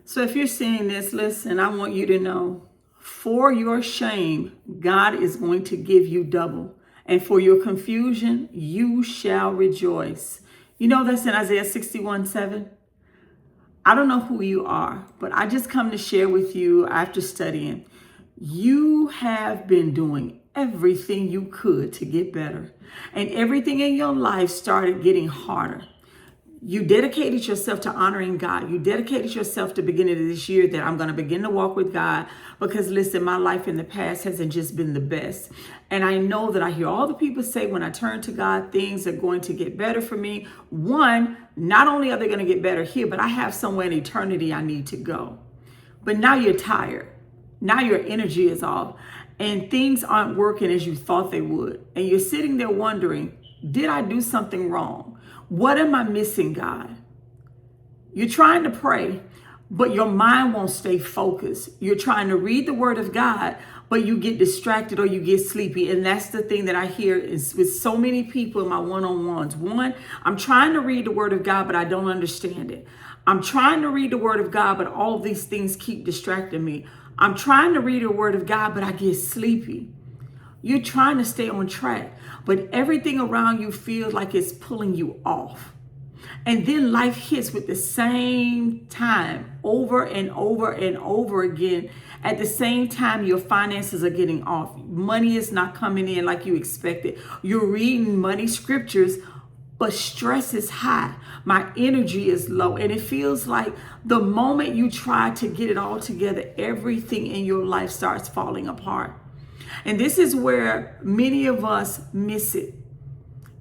So if you're seeing this, listen, I want you to know for your shame, God is going to give you double. And for your confusion, you shall rejoice. You know that's in Isaiah 61:7. I don't know who you are, but I just come to share with you after studying. You have been doing everything you could to get better, and everything in your life started getting harder. You dedicated yourself to honoring God. You dedicated yourself to beginning of this year that I'm going to begin to walk with God because listen, my life in the past hasn't just been the best. And I know that I hear all the people say when I turn to God, things are going to get better for me. One, not only are they going to get better here, but I have somewhere in eternity I need to go. But now you're tired. Now your energy is off and things aren't working as you thought they would. And you're sitting there wondering, did I do something wrong? What am I missing, God? You're trying to pray, but your mind won't stay focused. You're trying to read the word of God, but you get distracted or you get sleepy. And that's the thing that I hear is with so many people in my one-on-ones. One, I'm trying to read the word of God, but I don't understand it. I'm trying to read the word of God, but all of these things keep distracting me. I'm trying to read the word of God, but I get sleepy. You're trying to stay on track, but everything around you feels like it's pulling you off. And then life hits with the same time over and over and over again. At the same time, your finances are getting off. Money is not coming in like you expected. You're reading money scriptures, but stress is high. My energy is low. And it feels like the moment you try to get it all together, everything in your life starts falling apart. And this is where many of us miss it.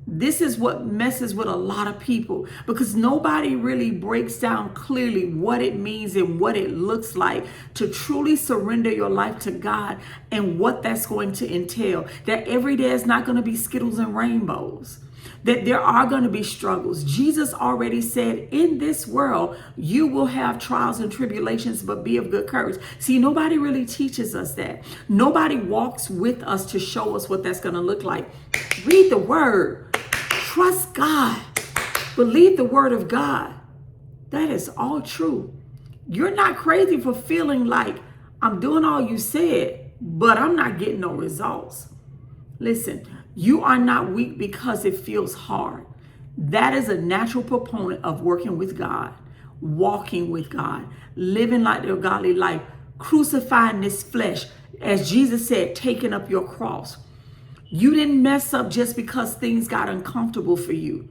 This is what messes with a lot of people because nobody really breaks down clearly what it means and what it looks like to truly surrender your life to God and what that's going to entail. That every day is not going to be Skittles and rainbows. That there are going to be struggles. Jesus already said, in this world, you will have trials and tribulations, but be of good courage. See, nobody really teaches us that. Nobody walks with us to show us what that's going to look like. Read the word. Trust God. Believe the word of God. That is all true. You're not crazy for feeling like I'm doing all you said, but I'm not getting no results. Listen, you are not weak because it feels hard. That is a natural proponent of working with God, walking with God, living like a godly life, crucifying this flesh. As Jesus said, taking up your cross. You didn't mess up just because things got uncomfortable for you.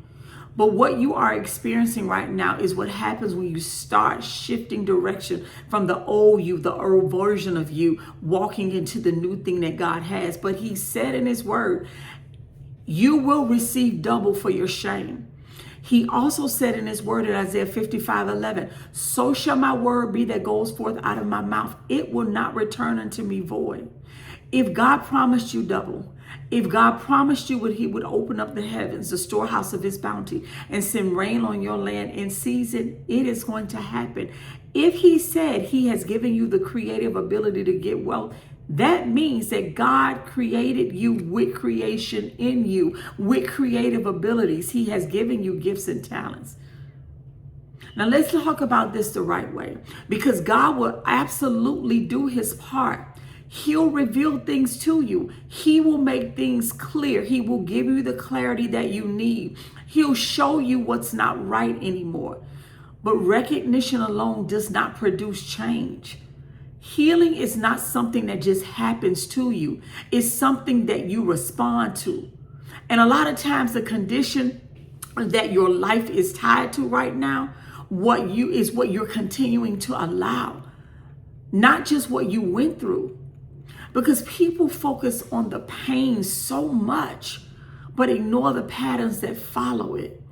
But what you are experiencing right now is what happens when you start shifting direction from the old you, the old version of you, walking into the new thing that God has. But he said in his word, you will receive double for your shame. He also said in his word in Isaiah 55:11, so shall my word be that goes forth out of my mouth. It will not return unto me void. If God promised you double, if God promised you he would open up the heavens, the storehouse of his bounty, and send rain on your land in season, it is going to happen. If he said he has given you the creative ability to get wealth, that means that God created you with creation in you, with creative abilities. He has given you gifts and talents. Now let's talk about this the right way, because God will absolutely do his part. He'll reveal things to you. He will make things clear. He will give you the clarity that you need. He'll show you what's not right anymore. But recognition alone does not produce change. Healing is not something that just happens to you. It's something that you respond to. And a lot of times the condition that your life is tied to right now, what you're continuing to allow, not just what you went through. Because people focus on the pain so much, but ignore the patterns that follow it.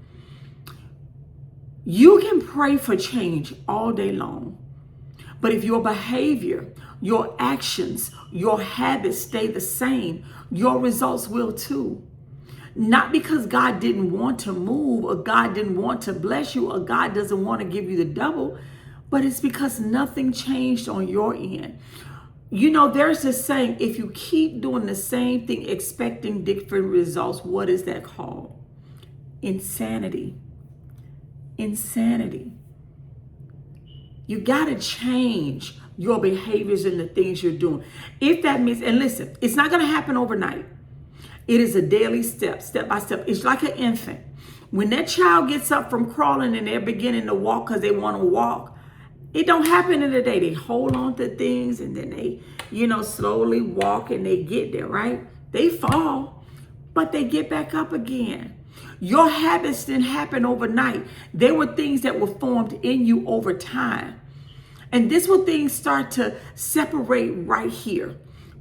You can pray for change all day long, but if your behavior, your actions, your habits stay the same, your results will too. Not because God didn't want to move or God didn't want to bless you or God doesn't want to give you the double, but it's because nothing changed on your end. You know, there's this saying, if you keep doing the same thing, expecting different results, what is that called? Insanity. Insanity. You got to change your behaviors and the things you're doing. If that means, and listen, it's not going to happen overnight. It is a daily step by step. It's like an infant. When that child gets up from crawling and they're beginning to walk because they want to walk, it don't happen in a day. They hold on to things and then they, slowly walk and they get there, right? They fall, but they get back up again. Your habits didn't happen overnight. They were things that were formed in you over time. And this will things start to separate right here.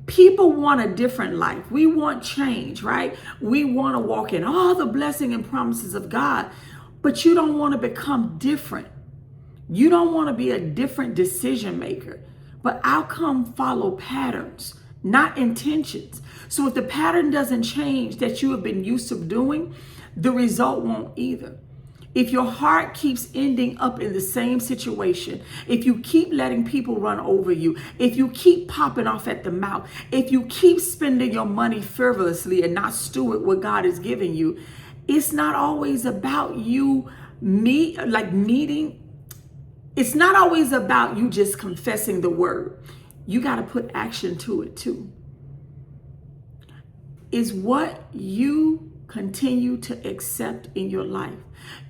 People want a different life. We want change, right? We want to walk in all the blessing and promises of God, but you don't want to become different. You don't want to be a different decision maker, but outcome follow patterns, not intentions. So if the pattern doesn't change that you have been used to doing, the result won't either. If your heart keeps ending up in the same situation, if you keep letting people run over you, if you keep popping off at the mouth, if you keep spending your money frivolously and not steward what God is giving you, it's not always about you meeting. It's not always about you just confessing the word. You got to put action to it too. Is what you continue to accept in your life.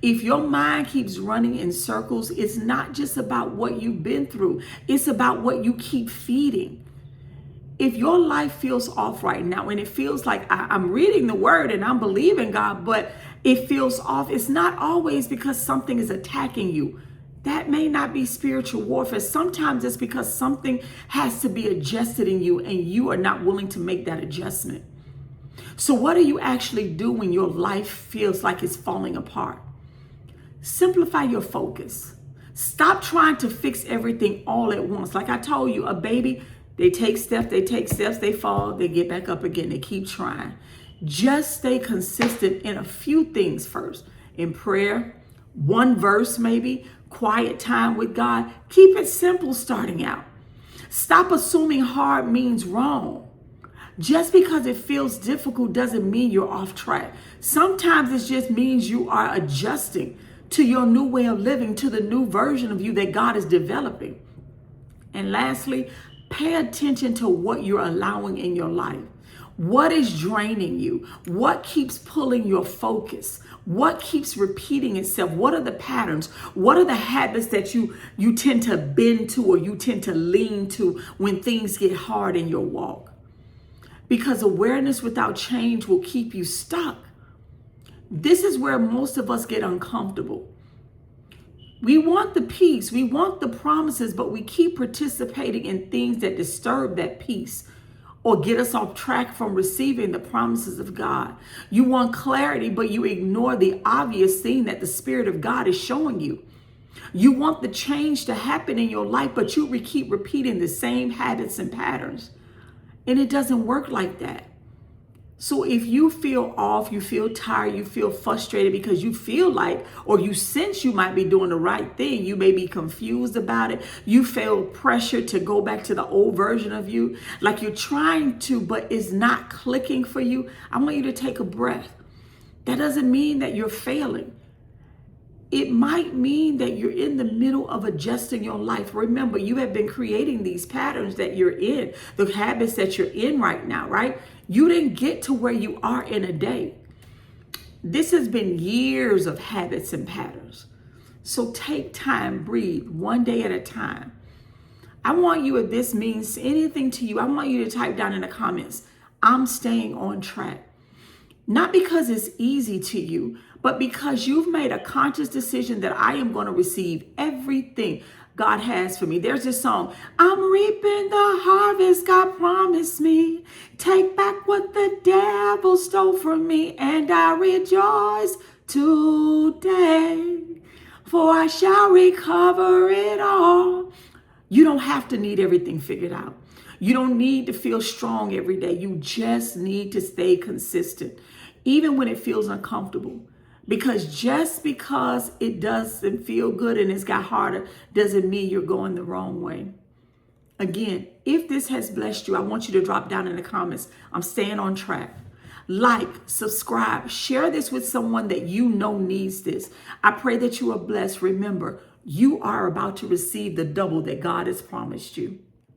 If your mind keeps running in circles, it's not just about what you've been through. It's about what you keep feeding. If your life feels off right now and it feels like I'm reading the word and I'm believing God, but it feels off, it's not always because something is attacking you. That may not be spiritual warfare. Sometimes it's because something has to be adjusted in you and you are not willing to make that adjustment. So what do you actually do when your life feels like it's falling apart? Simplify your focus. Stop trying to fix everything all at once. Like I told you, a baby, they take steps, they fall, they get back up again, they keep trying. Just stay consistent in a few things first. In prayer, one verse maybe, quiet time with God. Keep it simple starting out. Stop assuming hard means wrong. Just because it feels difficult doesn't mean you're off track. Sometimes it just means you are adjusting to your new way of living, to the new version of you that God is developing. And lastly, pay attention to what you're allowing in your life. What is draining you? What keeps pulling your focus? What keeps repeating itself? What are the patterns? What are the habits that you tend to bend to or you tend to lean to when things get hard in your walk? Because awareness without change will keep you stuck. This is where most of us get uncomfortable. We want the peace, we want the promises, but we keep participating in things that disturb that peace or get us off track from receiving the promises of God. You want clarity, but you ignore the obvious thing that the Spirit of God is showing you. You want the change to happen in your life, but you keep repeating the same habits and patterns. And it doesn't work like that. So if you feel off, you feel tired, you feel frustrated because you feel like, or you sense you might be doing the right thing, you may be confused about it, you feel pressure to go back to the old version of you, like you're trying to, but it's not clicking for you, I want you to take a breath. That doesn't mean that you're failing. It might mean that you're in the middle of adjusting your life. Remember, you have been creating these patterns that you're in, the habits that you're in right now, right? You didn't get to where you are in a day. This has been years of habits and patterns. So take time, breathe, one day at a time. I want you, if this means anything to you, I want you to type down in the comments, I'm staying on track. Not because it's easy to you, but because you've made a conscious decision that I am going to receive everything God has for me. There's this song, I'm reaping the harvest God promised me. Take back what the devil stole from me, and I rejoice today, for I shall recover it all. You don't have to need everything figured out. You don't need to feel strong every day. You just need to stay consistent, even when it feels uncomfortable. Because just because it doesn't feel good and it's got harder doesn't mean you're going the wrong way. Again, if this has blessed you, I want you to drop down in the comments, I'm staying on track. Like, subscribe, share this with someone that you know needs this. I pray that you are blessed. Remember, you are about to receive the double that God has promised you.